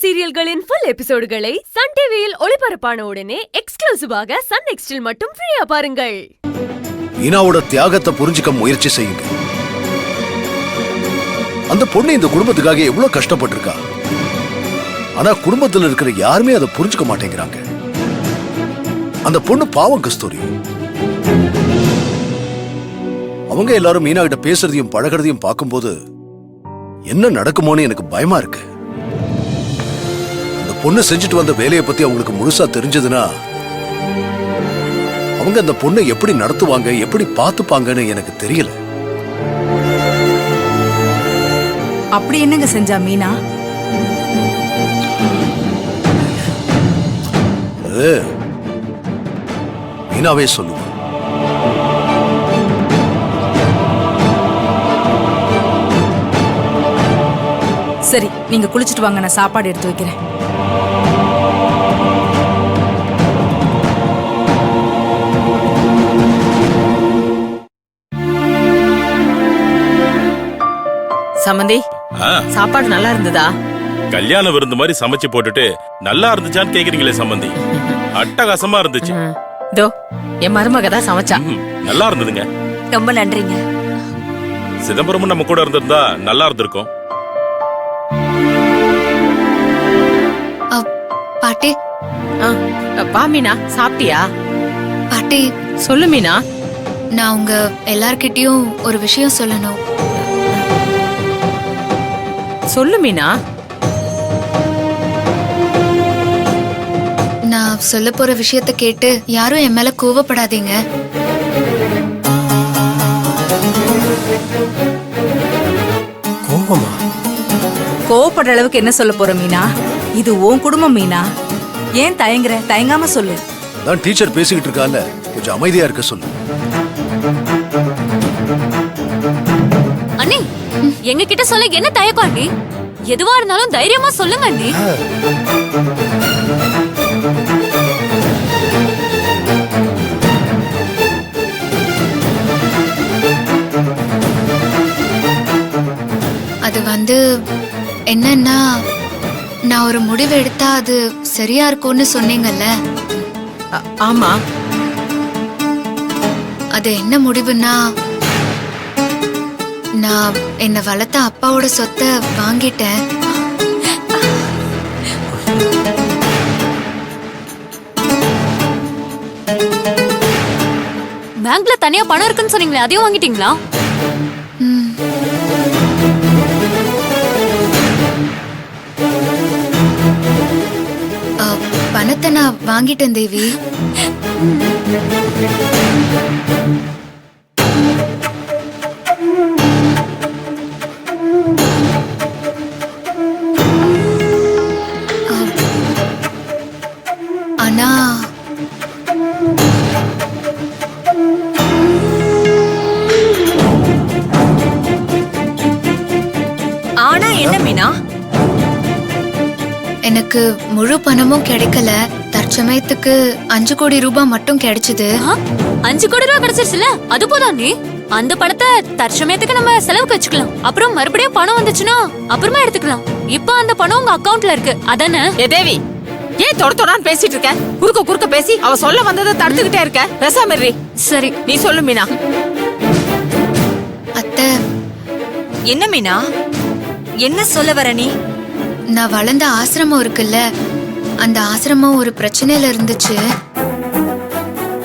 சீரியல்களின் full எபிசோடுகளை Sun டிவியில் ஒளிபரப்பான உடனே எக்ஸ்க்ளூசிவாக சன் நெக்ஸ்டில் மட்டும் ஃப்ரீயா பாருங்கள். மீனாவோட தியாகத்தை புரிஞ்சுக்க முயற்சி செய்யுங்க. அந்த பொண்ணு இந்த குடும்பத்துக்காக எவ்வளவு கஷ்டப்பட்டிருக்கா. ஆனா குடும்பத்துல இருக்கிற யாருமே அதை புரிஞ்சுக்க மாட்டேங்கிறாங்க. அந்த பொண்ணு பாவம் கஸ்தூரி. அவங்க எல்லாரும் மீனா கிட்ட பேசுறதையும் பழகிறதையும் பார்க்கும்போது என்ன நடக்குமோன்னு எனக்கு பயமா இருக்கு. அந்த பொண்ணு செஞ்சுட்டு வந்த வேலையை பத்தி அவங்களுக்கு முழுசா தெரிஞ்சதுன்னா அவங்க அந்த பொண்ணை எப்படி நடத்துவாங்க, எப்படி பார்த்துப்பாங்கன்னு எனக்கு தெரியல. அப்படி என்னங்க செஞ்சா மீனா? மீனாவே சொல்லுவா. சரி, நீங்க குளிச்சுட்டு வாங்க, நான் சாப்பாடு எடுத்து வைக்கிறேன். சமந்தி, சாப்பாடு நல்லா இருந்ததா? கல்யாண விருந்து மாதிரி சமைச்சு போட்டுட்டு நல்லா இருந்துச்சான்னு கேக்குறீங்களே சம்பந்தி. அட்டகாசமா இருந்துச்சு. தோ என் மருமக தான் சமைச்சா. நல்லா இருந்ததுங்க. ரொம்ப நன்றிங்க. சிதம்பரமும் நம்ம கூட இருந்திருந்தா நல்லா இருந்திருக்கும். பாட்டி. வா மீனா, சாப்பிட்டியா? பாட்டி சொல்லு மீனா. நான் உங்க எல்லார்கிட்டயும் ஒரு விஷயம் சொல்லணும். சொல்லு மீனா. நான் சொல்ல போற விஷயத்த கேட்டு யாரும் என் மேல கோவப்படாதீங்க. கோவமா? கோவப்படுற அளவுக்கு என்ன சொல்ல போற மீனா? இது உன் குடும்பம் மீனா. ஏன் தயங்குற? தயங்காம சொல்லு. நான் டீச்சர் பேசிக்கிட்டு இருக்கால, கொஞ்சம் அமைதியா இருக்க சொல்லு. அண்ணி, எங்க கிட்ட சொல்ல என்ன தயக்கம் அண்ணி? எதுவா இருந்தாலும் தைரியமா சொல்லுங்க அண்ணி. அது என்னன்னா, நான் ஒரு முடிவு எடுத்தா அது சரியா இருக்கும்னு சொன்னீங்கல்ல. ஆமா. அது என்ன முடிவுன்னா, நான் என்ன வளர்த்த அப்பாவோட சொத்தை வாங்கிட்டேன். பேங்க்ல தனியா பணம் இருக்குன்னு சொன்னீங்களே, அதையும் வாங்கிட்டீங்களா? பணத்தை நான் வாங்கிட்டேன் தேவி. ஆனா ஆனா என்ன மீனா? எனக்கு முழு பணமும் கிடைக்கல. தற்சமயத்துக்கு 5 கோடி ரூபாய் மட்டும் கிடைச்சது. 5 கோடி ரூபாய் கிடைச்சிருச்சுல, அது போதும் நீ. அந்த பணத்தை தற்சமயத்துக்கு நம்ம செலவுக்கு வச்சுக்கலாம். அப்புறம் மறுபடியும் பணம் வந்துச்சுன்னா அப்புறமா எடுத்துக்கலாம். இப்ப அந்த பணம் உங்க அக்கவுண்ட்ல இருக்கு, அதானே? ஏ தேவி, ஏன் தொடான்னு பேசிட்டு இருக்க? குறுக்க பேசி அவ சொல்ல வந்ததை தடுத்துக்கிட்டே இருக்க. பேசாம சரி, நீ சொல்லு மீனா. அத்தை. என்ன மீனா? என்ன சொல்ல வர நீ? நான் வளர்ந்த ஆசிரமம் இருக்குல்ல, அந்த ஆசிரமம் ஒரு பிரச்சனையில இருந்துச்சு.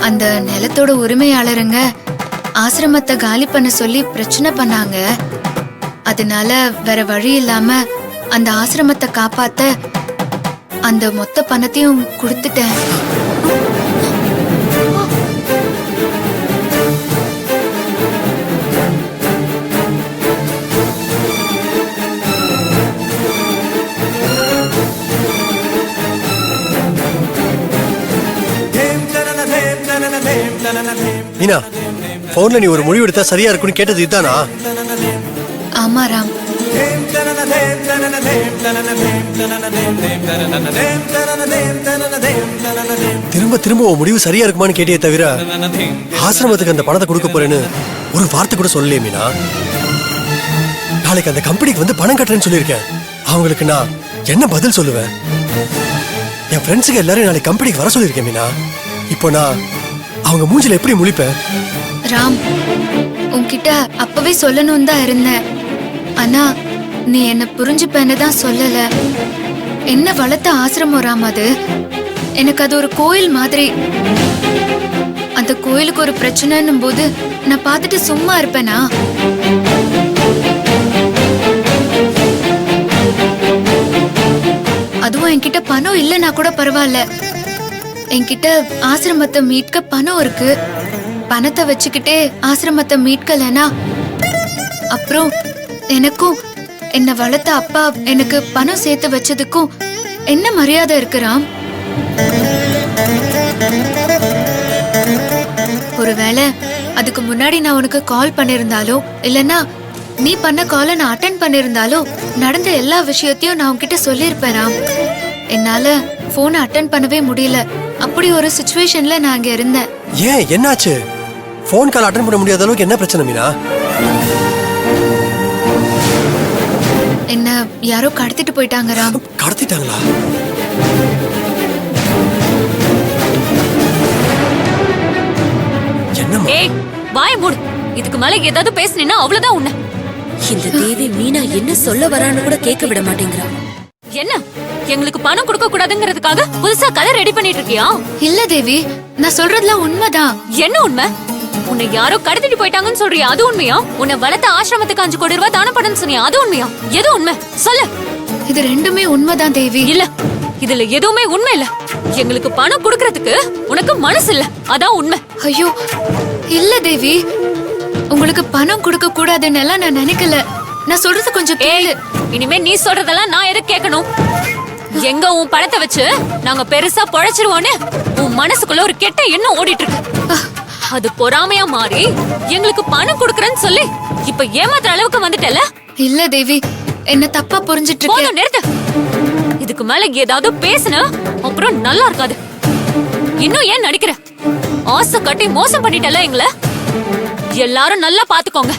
அந்த நிலத்தோட உரிமையாளருங்க ஆசிரமத்தை காலி பண்ண சொல்லி பிரச்சனை பண்ணாங்க. அதனால வேற வழி இல்லாம அந்த ஆசிரமத்தை காப்பாத்த அந்த மொத்த பணத்தையும் கொடுத்துட்டேன். மீனா, போன்ல நீ ஒரு முடிவு எடுத்தா சரியா இருக்குன்னு கேட்டது இதுதானா? ஆமா ராம். திரும்ப திரும்ப உன் முடிவு சரியா இருக்குமான்னு கேட்டியே தவிர ஆசிரமத்துக்கு அந்த பணத்தை கொடுக்க போறேன்னு ஒரு வார்த்தை கூட சொல்லலையே மீனா. நாளைக்கு அந்த கம்பெனிக்கு வந்து பணம் கட்டுறேன்னு சொல்லியிருக்கேன். அவங்களுக்கு நான் என்ன பதில் சொல்லுவேன்? என் ஃப்ரெண்ட்ஸுக்கு எல்லாரும் நாளைக்கு கம்பெனிக்கு வர சொல்லியிருக்கேன் மீனா. இப்போ நான் அவங்க மூஞ்சில எப்படி முழிப்பேன்? ராம், உன்கிட்ட அப்பவே சொல்லணும் தான் இருந்தேன். ஆனா நீ என்ன புரிஞ்சுப்பேன்னு தான் சொல்லல. என்ன வளர்த்த ஆசிரமம் ராம் அது. எனக்கு அது ஒரு கோயில் மாதிரி. அந்த கோயிலுக்கு ஒரு பிரச்சனைன்னும் போது நான் பார்த்துட்டு சும்மா இருப்பேனா? அதுவும் என்கிட்ட பணம் இல்லைன்னா கூட பரவாயில்ல. என்கிட்ட ஆசிரமத்தை மீட்க பணம் இருக்கு. பணத்தை வச்சுக்கிட்டே ஆசிரமத்தை மீட்கலனா அப்புறம் எனக்கும் என்ன வளர்த்த அப்பா எனக்கு பணம் சேர்த்து வச்சதுக்கும் என்ன மரியாதை இருக்கிறான்? ஒருவேளை அதுக்கு முன்னாடி நான் உனக்கு கால் பண்ணிருந்தாலோ இல்லனா நீ பண்ண காலை நான் அட்டென்ட் பண்ணிருந்தாலோ நடந்த எல்லா விஷயத்தையும் நான் உன்கிட்ட சொல்லியிருப்பேன். என்னால போனை அட்டென்ட் பண்ணவே முடியல. அப்படி ஒரு சிச்சுவேஷன்ல நான் அங்க இருந்தேன். ஏன் என்னாச்சு? ஃபோன் கால் அட்டென்ட் பண்ண முடியாத அளவுக்கு என்ன பிரச்சனை மீனா? என்ன யாரோ கடத்திட்டு போயிட்டாங்க ராம். கடத்திட்டாங்களா? என்னம்மா? ஏய் வாய மூடு. இதுக்கு மேல ஏதாவது பேசுனீன்னா அவ்வளவுதான் உன்னை. இந்த தேவி மீனா என்ன சொல்ல வரான்னு கூட கேட்க விட மாட்டேங்கிறா. என்ன எங்களுக்கு பணம் கொடுக்க கூடாதுங்கிறதுக்காக புதுசா கதை ரெடி பண்ணிட்டு இருக்கியா? இல்ல தேவி, நான் சொல்றதுலாம் உண்மைதான். என்ன உண்மை? உன்னை யாரோ கடத்திட்டு போயிட்டாங்கன்னு சொல்றியா? அது உண்மையா? உன்னை வளர்த்த ஆசிரமத்துக்கு 5 கோடி ரூபாய் தானம் பண்ணு சொன்னியா? அது உண்மையா? எது உண்மை சொல்லு. இது ரெண்டுமே உண்மைதான் தேவி. இல்ல இதுல எதுவுமே உண்மை இல்ல. எங்களுக்கு பணம் கொடுக்கறதுக்கு உனக்கு மனசு இல்ல, அதான் உண்மை. ஐயோ இல்ல தேவி, உங்களுக்கு பணம் கொடுக்க கூடாதுன்னு எல்லாம் நான் நினைக்கல. நான் சொல்றது கொஞ்சம் கேளு. இனிமே நீ சொல்றதெல்லாம் நான் எதுக்கு கேட்கணும்? எங்க உன் பணத்தை வச்சு நாங்க பெருசா பொழைச்சிருவோன்னு உன் மனசுக்குள்ள ஒரு கெட்ட எண்ணம் ஓடிட்டு இருக்கு. அது பொறாமையா மாறி எங்களுக்கு பணம் கொடுக்கறேன்னு சொல்லி இப்ப ஏமாத்துற அளவுக்கு வந்துட்டல. இல்ல தேவி, என்ன தப்பா புரிஞ்சிட்டு இருக்க. போதும் நிறுத்து. இதுக்கு மேல ஏதாவது பேசுனா அப்புறம் நல்லா இருக்காது. இன்னும் ஏன் நடிக்கிற? ஆசை கட்டி மோசம் பண்ணிட்டல எங்கள. எல்லாரும் நல்லா பாத்துக்கோங்க.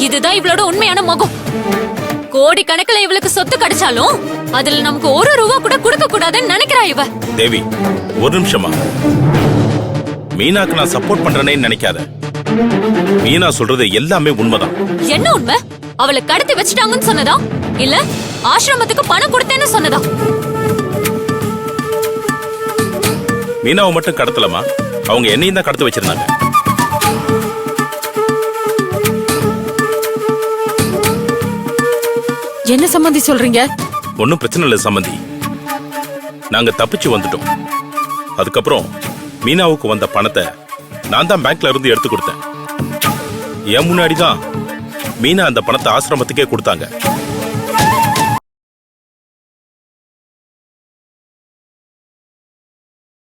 இதுதான் இவளோட உண்மையான முகம். கோடி கணக்குல இவளுக்கு சொத்து கிடைச்சாலும் அதுல நமக்கு 1 ரூபா கூட கொடுக்க கூடாதுன்னு நினைக்கிறா இவ. தேவி ஒரு நிமிஷமா. மீனாக்கு நான் சப்போர்ட் பண்றேனே நினைக்காத. மீனா சொல்றது எல்லாமே உண்மைதான். என்ன உண்மை? அவளை கடத்தி வச்சுட்டாங்கன்னு சொன்னதா இல்ல ஆசிரமத்துக்கு பணம் கொடுத்தேன்னு சொன்னதா? மீனாவை மட்டும் கடத்தலமா, அவங்க என்னையும் தான் கடத்தி வச்சிருந்தாங்க. என்ன சம்பந்தி சொல்றீங்க? ஒன்னும் பிரச்சனை இல்லை சம்பந்தி. நாங்க தப்பிச்சு வந்துட்டோம். அதுக்கப்புறம் மீனாவுக்கு வந்த பணத்தை நான் தான் பேங்க்ல இருந்து எடுத்து கொடுத்தேன். என் முன்னாடிதான் மீனா அந்த பணத்தை ஆசிரமத்துக்கே கொடுத்தாங்க.